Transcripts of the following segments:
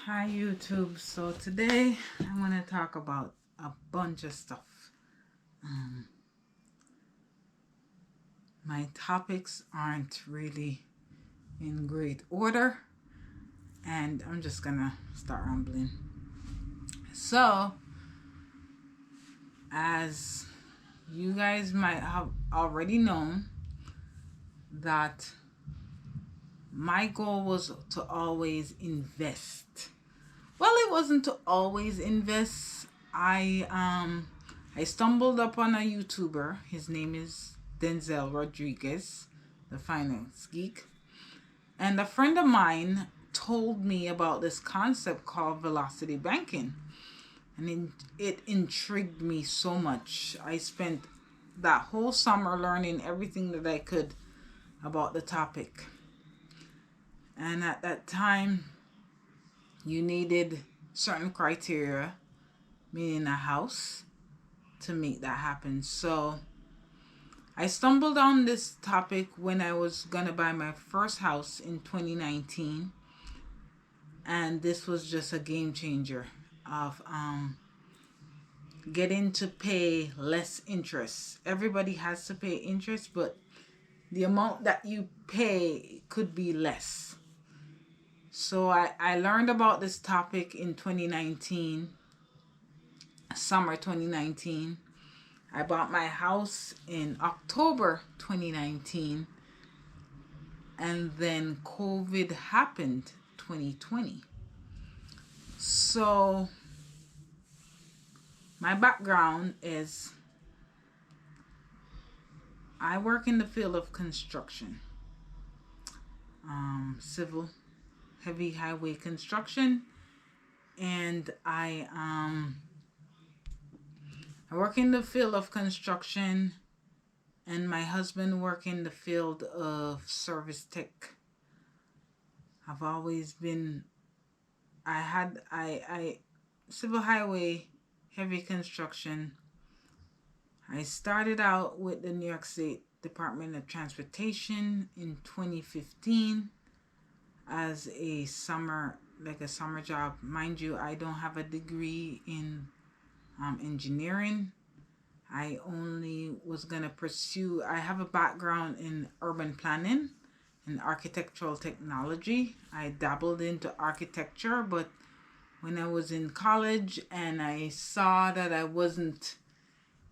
Hi YouTube. So today I want to talk about a bunch of stuff. My topics aren't really in great order, and I'm just gonna start rambling. So, as you guys might have already known, that my goal was to always invest. Well, it wasn't to always invest. I stumbled upon a YouTuber. His name is Denzel Rodriguez, the finance geek. And a friend of mine told me about this concept called velocity banking. And it intrigued me so much. I spent that whole summer learning everything that I could about the topic. And at that time, you needed certain criteria, meaning a house, to make that happen. So I stumbled on this topic when I was gonna buy my first house in 2019, and this was just a game changer of getting to pay less interest. Everybody has to pay interest, but the amount that you pay could be less. So I learned about this topic in 2019, summer 2019. I bought my house in October 2019, and then COVID happened 2020. So my background is I work in the field of construction, civil, heavy highway construction, and I work in the field of construction, and my husband work in the field of service tech. I've always been I civil highway heavy construction. I started out with the New York State Department of Transportation in 2015 as a summer job. Mind you, I don't have a degree in engineering. I only was gonna pursue. I have a background in urban planning and architectural technology. I dabbled into architecture, but when I was in college and I saw that I wasn't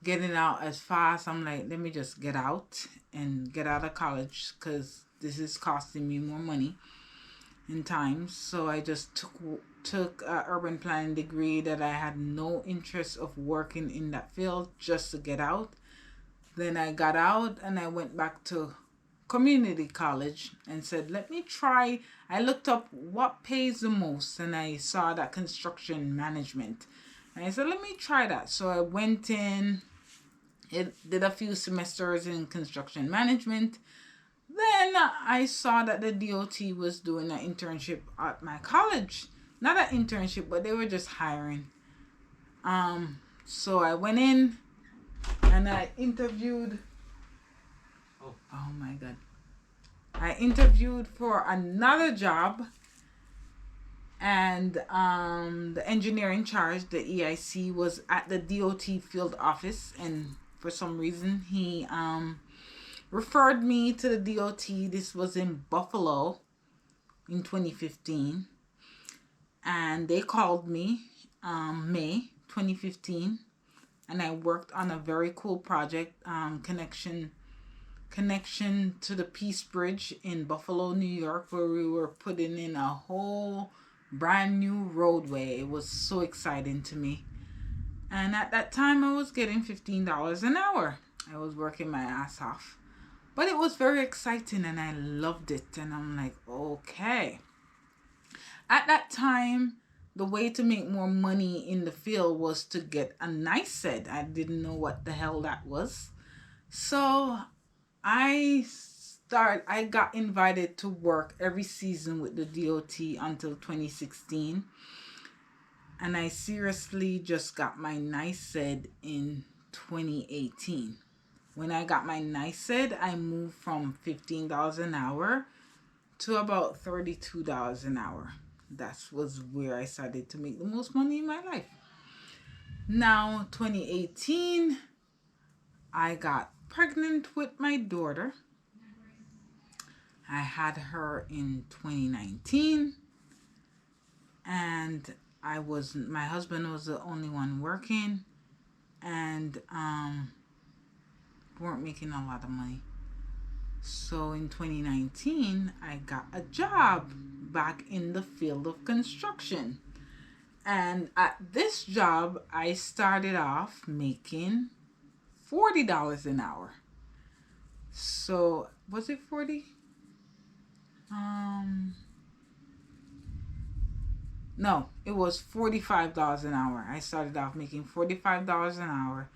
getting out as fast, I'm like, let me just get out and get out of college because this is costing me more money and time. So I just took a urban planning degree that I had no interest of working in that field just to get out. Then I got out and I went back to community college and said, let me try. I looked up what pays the most and I saw that construction management. And I said, let me try that. So I went in, it did a few semesters in construction management. Then I saw that the DOT was doing an internship at my college. Not an internship, but they were just hiring. So I went in and I interviewed. Oh my God. I interviewed for another job, and the engineer in charge, the EIC, was at the DOT field office, and for some reason he referred me to the DOT. This was in Buffalo in 2015, and they called me May 2015, and I worked on a very cool project, connection to the Peace Bridge in Buffalo, New York, where we were putting in a whole brand new roadway. It was so exciting to me. And at that time, I was getting $15 an hour. I was working my ass off. But it was very exciting and I loved it. And I'm like, okay. At that time, the way to make more money in the field was to get a NYSED. I didn't know what the hell that was. So I got invited to work every season with the DOT until 2016. And I seriously just got my NYSED in 2018. When I got my NYSED, I moved from $15 an hour to about $32 an hour. That was where I started to make the most money in my life. Now, 2018, I got pregnant with my daughter. I had her in 2019, and my husband was the only one working, and weren't making a lot of money. So in 2019, I got a job back in the field of construction. And at this job, I started off making $40 an hour. So, was it 40? No, it was $45 an hour. I started off making $45 an hour.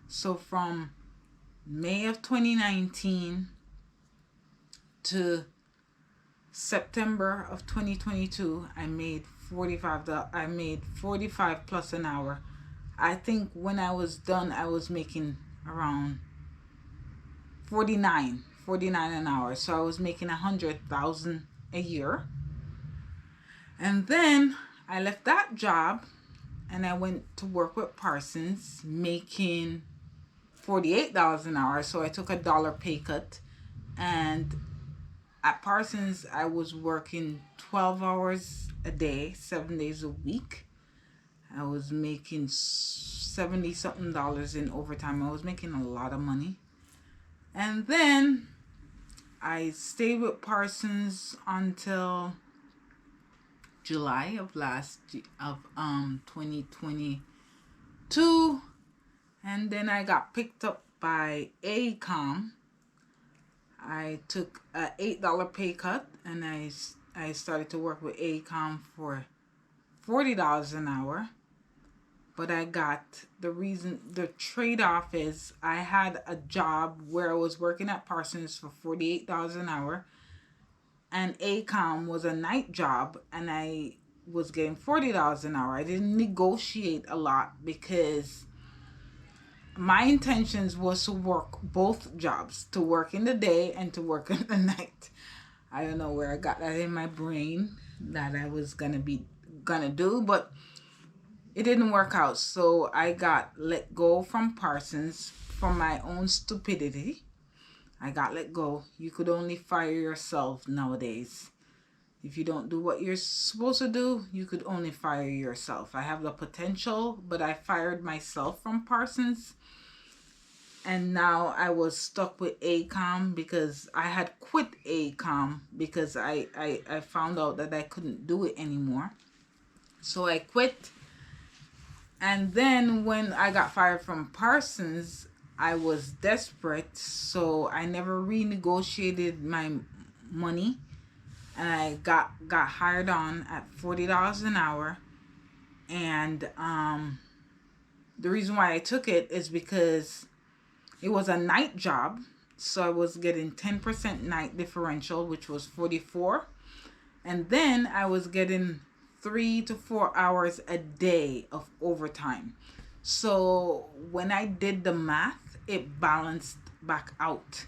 So from May of 2019 to September of 2022, I made $45 plus an hour. I think when I was done, I was making around 49 an hour. So I was making $100,000 a year. And then I left that job and I went to work with Parsons, making $48 an hour. So I took a dollar pay cut, and at Parsons I was working 12 hours a day, 7 days a week. I was making 70 something dollars in overtime. I was making a lot of money. And then I stayed with Parsons until July of 2022, and then I got picked up by AECOM. I took a $8 pay cut, and I started to work with AECOM for $40 an hour. But I got the trade-off is I had a job where I was working at Parsons for $48 an hour, and AECOM was a night job, and I was getting $40 an hour. I didn't negotiate a lot because my intentions was to work both jobs, to work in the day and to work in the night. I don't know where I got that in my brain that I was gonna do, but it didn't work out. So I got let go from Parsons for my own stupidity. I got let go. You could only fire yourself nowadays. If you don't do what you're supposed to do, you could only fire yourself. I have the potential, but I fired myself from Parsons. And now I was stuck with AECOM because I had quit AECOM because I found out that I couldn't do it anymore. So I quit. And then when I got fired from Parsons, I was desperate, so I never renegotiated my money, and I got hired on at $40 an hour. And the reason why I took it is because it was a night job, so I was getting 10% night differential, which was $44, and then I was getting 3 to 4 hours a day of overtime. So when I did the math, it balanced back out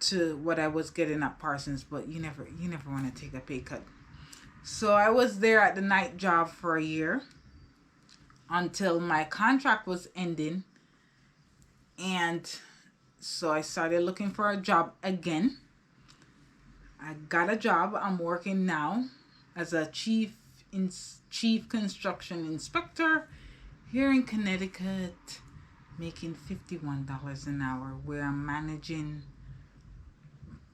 to what I was getting at Parsons, but you never want to take a pay cut. So I was there at the night job for a year until my contract was ending, and so I started looking for a job again. I got a job. I'm working now as a chief construction inspector here in Connecticut, making $51 an hour, where I'm managing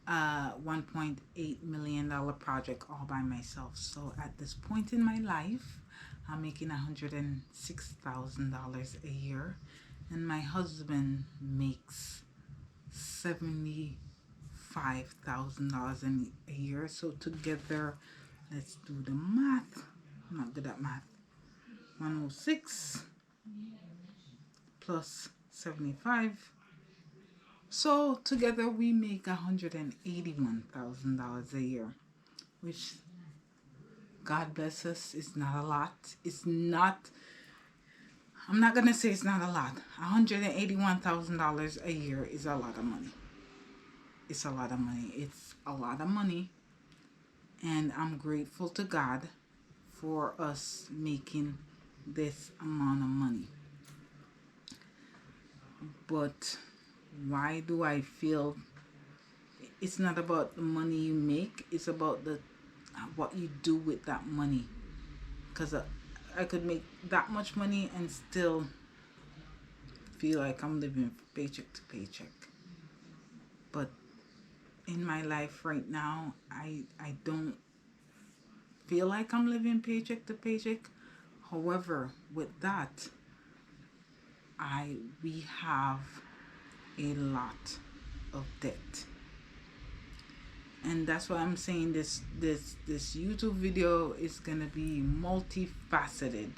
a $1.8 million project all by myself. So at this point in my life, I'm making $106,000 a year, and my husband makes $75,000 a year. So together, let's do the math. I'm not good at math. 106 plus 75. So together we make $181,000 a year, which, God bless us, is not a lot. It's not, I'm not going to say it's not a lot. $181,000 a year is a lot of money. It's a lot of money. It's a lot of money. And I'm grateful to God for us making this amount of money. But why do I feel it's not about the money you make, it's about the what you do with that money? Because I could make that much money and still feel like I'm living paycheck to paycheck. But in my life right now, I don't feel like I'm living paycheck to paycheck. However, with that, I we have a lot of debt. And that's why I'm saying this YouTube video is gonna be multifaceted.